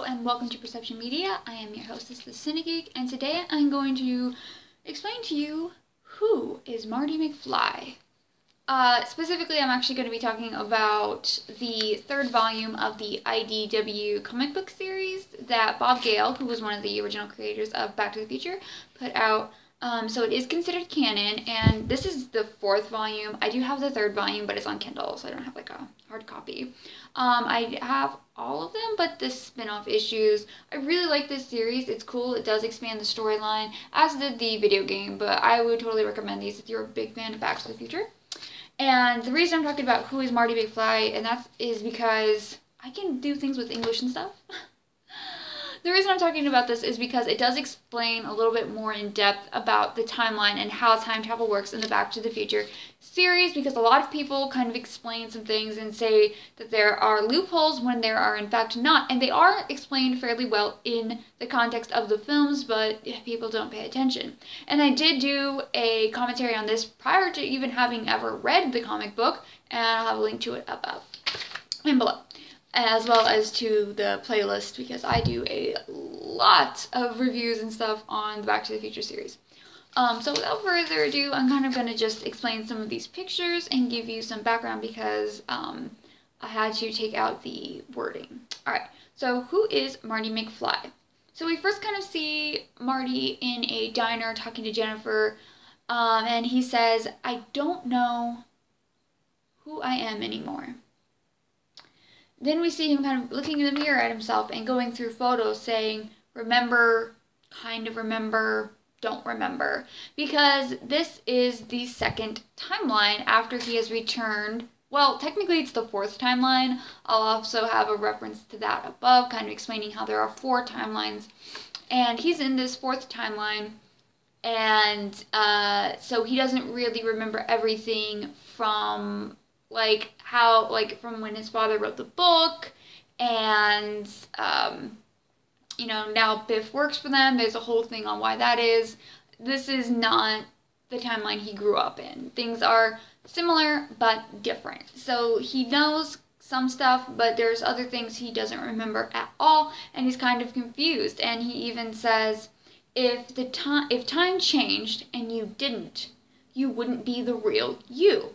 and welcome to Perception Media. I am your hostess, the Cinegeek, and today I'm going to explain to you who is Marty McFly. Specifically, I'm actually going to be talking about the third volume of the IDW comic book series that Bob Gale, who was one of the original creators of Back to the Future, put out. So it is considered canon, and this is the fourth volume. I do have the third volume, but it's on Kindle, so I don't have like a hard copy. I have all of them, but the spin-off issues. I really like this series. It's cool. It does expand the storyline, as did the video game, but I would totally recommend these if you're a big fan of Back to the Future. And the reason I'm talking about who is Marty McFly, and that is because I can do things with English and stuff. The reason I'm talking about this is because it does explain a little bit more in depth about the timeline and how time travel works in the Back to the Future series, because a lot of people kind of explain some things and say that there are loopholes when there are in fact not, and they are explained fairly well in the context of the films, but people don't pay attention. And I did do a commentary on this prior to even having ever read the comic book, and I'll have a link to it above and below, as well as to the playlist, because I do a lot of reviews and stuff on the Back to the Future series. So without further ado, I'm kind of going to just explain some of these pictures and give you some background because I had to take out the wording. Alright, so who is Marty McFly? So we first kind of see Marty in a diner talking to Jennifer, and he says, "I don't know who I am anymore." Then we see him kind of looking in the mirror at himself and going through photos saying, remember, kind of remember, don't remember. Because this is the second timeline after he has returned. Well, technically it's the fourth timeline. I'll also have a reference to that above, kind of explaining how there are four timelines. And he's in this fourth timeline. And so he doesn't really remember everything from from when his father wrote the book, and now Biff works for them. There's a whole thing on why that is. This is not the timeline he grew up in. Things are similar but different. So he knows some stuff, but there's other things he doesn't remember at all, and he's kind of confused. And he even says, if time changed and you didn't, you wouldn't be the real you.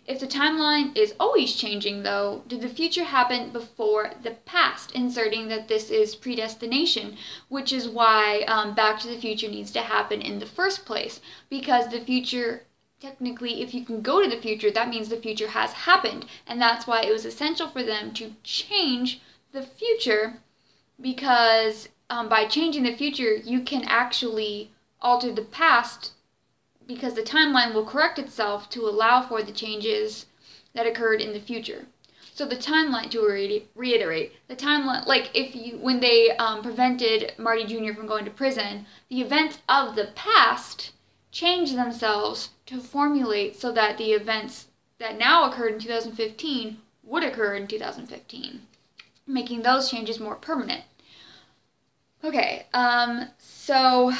If the timeline is always changing, though, did the future happen before the past? Inserting that this is predestination, which is why Back to the Future needs to happen in the first place. Because the future, technically, if you can go to the future, that means the future has happened. And that's why it was essential for them to change the future, because by changing the future, you can actually alter the past, because the timeline will correct itself to allow for the changes that occurred in the future. So the timeline, to reiterate, the timeline, when they prevented Marty Jr. from going to prison, the events of the past changed themselves to formulate so that the events that now occurred in 2015 would occur in 2015, making those changes more permanent. Okay, so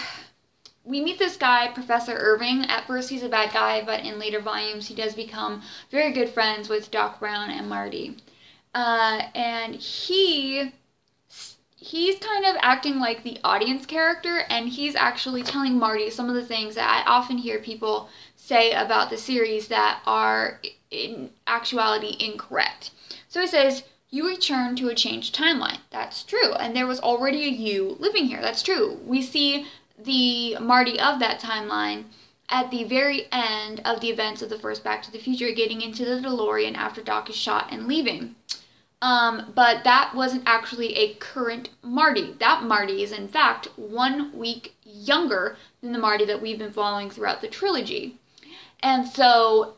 we meet this guy, Professor Irving. At first he's a bad guy, but in later volumes he does become very good friends with Doc Brown and Marty. And he's kind of acting like the audience character, and he's actually telling Marty some of the things that I often hear people say about the series that are in actuality incorrect. So he says, "You return to a changed timeline." That's true. And there was already a you living here. That's true. We see the Marty of that timeline at the very end of the events of the first Back to the Future, getting into the DeLorean after Doc is shot and leaving. But that wasn't actually a current Marty. That Marty is in fact 1 week younger than the Marty that we've been following throughout the trilogy. And so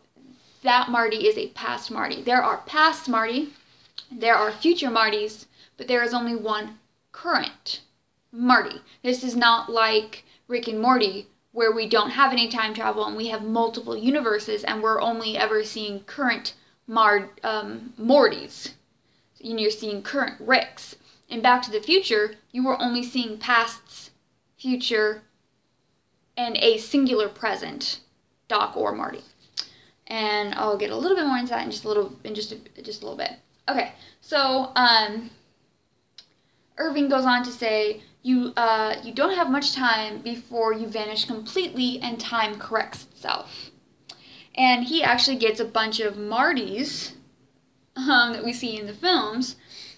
that Marty is a past Marty. There are past Marty, there are future Martys, but there is only one current Marty. This is not like Rick and Morty, where we don't have any time travel and we have multiple universes and we're only ever seeing current Mortys. And you're seeing current Ricks. In Back to the Future, you were only seeing pasts, future, and a singular present, Doc or Marty. And I'll get a little bit more into that in just a little bit. Okay, so Irving goes on to say, you don't have much time before you vanish completely and time corrects itself. And he actually gets a bunch of Martys that we see in the films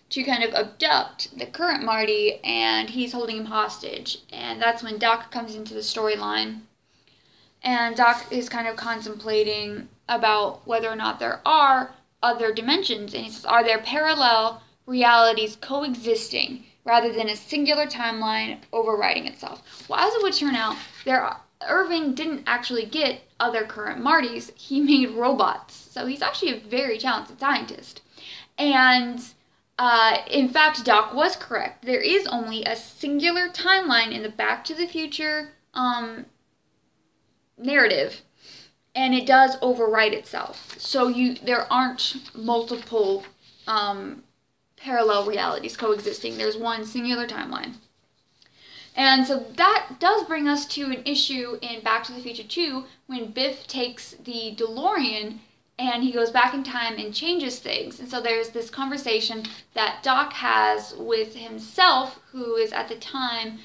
to kind of abduct the current Marty, and he's holding him hostage. And that's when Doc comes into the storyline. And Doc is kind of contemplating about whether or not there are other dimensions. And he says, are there parallel realities coexisting rather than a singular timeline overriding itself? Well, as it would turn out, Irving didn't actually get other current Martys. He made robots. So he's actually a very talented scientist. And in fact, Doc was correct. There is only a singular timeline in the Back to the Future narrative, and it does overwrite itself. So there aren't multiple parallel realities coexisting. There's one singular timeline. And so that does bring us to an issue in Back to the Future 2 when Biff takes the DeLorean and he goes back in time and changes things. And so there's this conversation that Doc has with himself, who is at the time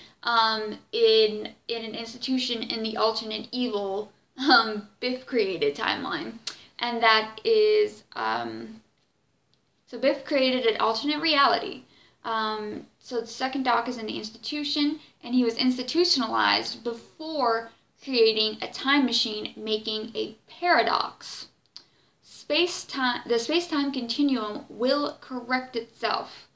in an institution in the alternate evil Biff created timeline. And that is, so Biff created an alternate reality. So the second Doc is in the institution, and he was institutionalized before creating a time machine, making a paradox. The space-time continuum will correct itself,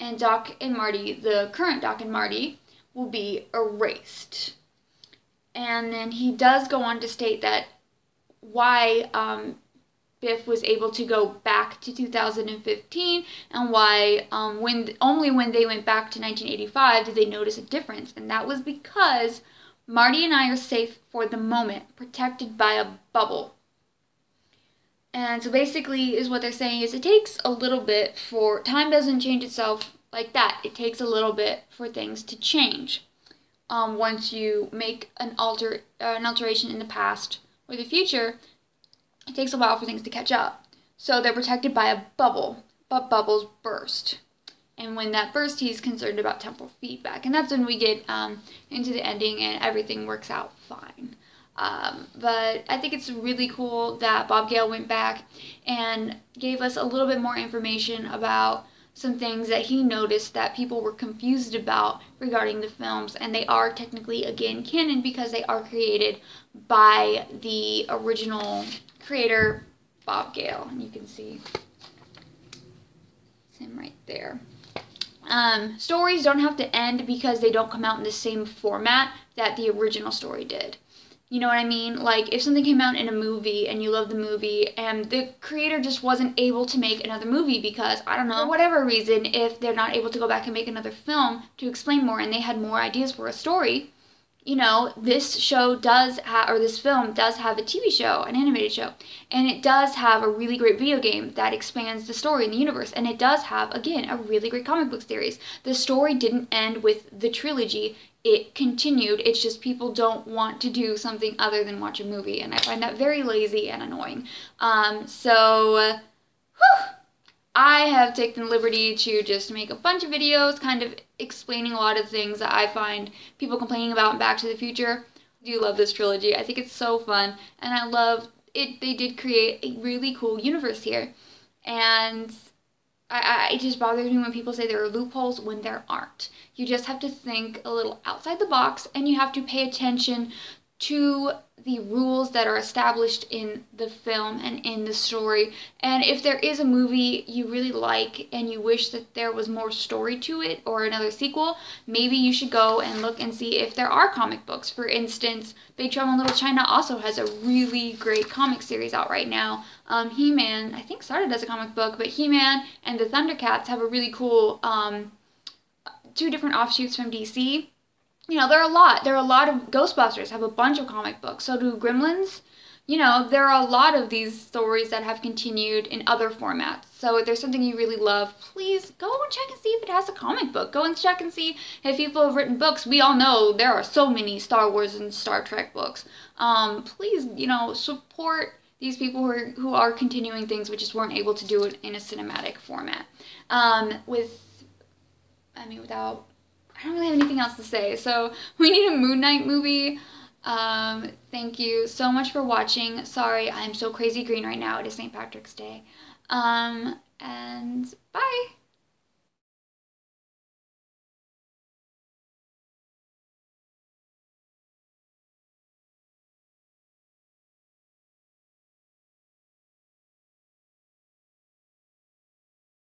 and Doc and Marty, the current Doc and Marty, will be erased. And then he does go on to state that why Biff was able to go back to 2015, and why only when they went back to 1985 did they notice a difference, and that was because Marty and I are safe for the moment, protected by a bubble. And so basically is what they're saying is it takes a little bit for, time doesn't change itself like that. It takes a little bit for things to change. Once you make an alteration in the past or the future, it takes a while for things to catch up. So they're protected by a bubble, but bubbles burst. And when that bursts, he's concerned about temporal feedback. And that's when we get into the ending and everything works out fine. But I think it's really cool that Bob Gale went back and gave us a little bit more information about some things that he noticed that people were confused about regarding the films. And they are technically, again, canon because they are created by the original creator, Bob Gale. And you can see it's him right there. Stories don't have to end because they don't come out in the same format that the original story did. You know what I mean? Like, if something came out in a movie and you love the movie and the creator just wasn't able to make another movie because, I don't know, for whatever reason, if they're not able to go back and make another film to explain more and they had more ideas for a story, you know, this show does have, or this film does have a TV show, an animated show, and it does have a really great video game that expands the story in the universe, and it does have, again, a really great comic book series. The story didn't end with the trilogy. It continued. It's just people don't want to do something other than watch a movie, and I find that very lazy and annoying. I have taken the liberty to just make a bunch of videos kind of explaining a lot of things that I find people complaining about in Back to the Future. I do love this trilogy. I think it's so fun, and I love it. They did create a really cool universe here, and it just bothers me when people say there are loopholes when there aren't. You just have to think a little outside the box, and you have to pay attention to the rules that are established in the film and in the story. And if there is a movie you really like and you wish that there was more story to it or another sequel, maybe you should go and look and see if there are comic books. For instance, Big Trouble in Little China also has a really great comic series out right now. He-Man, I think, started as a comic book, but He-Man and the Thundercats have a really cool two different offshoots from DC. You know, there are a lot. There are a lot of Ghostbusters have a bunch of comic books. So do Gremlins. You know, there are a lot of these stories that have continued in other formats. So if there's something you really love, please go and check and see if it has a comic book. Go and check and see if people have written books. We all know there are so many Star Wars and Star Trek books. Please, you know, support these people who are continuing things but just weren't able to do it in a cinematic format. I mean, I don't really have anything else to say. So we need a Moon Knight movie. Thank you so much for watching. Sorry, I'm so crazy green right now. It is St. Patrick's Day. And bye.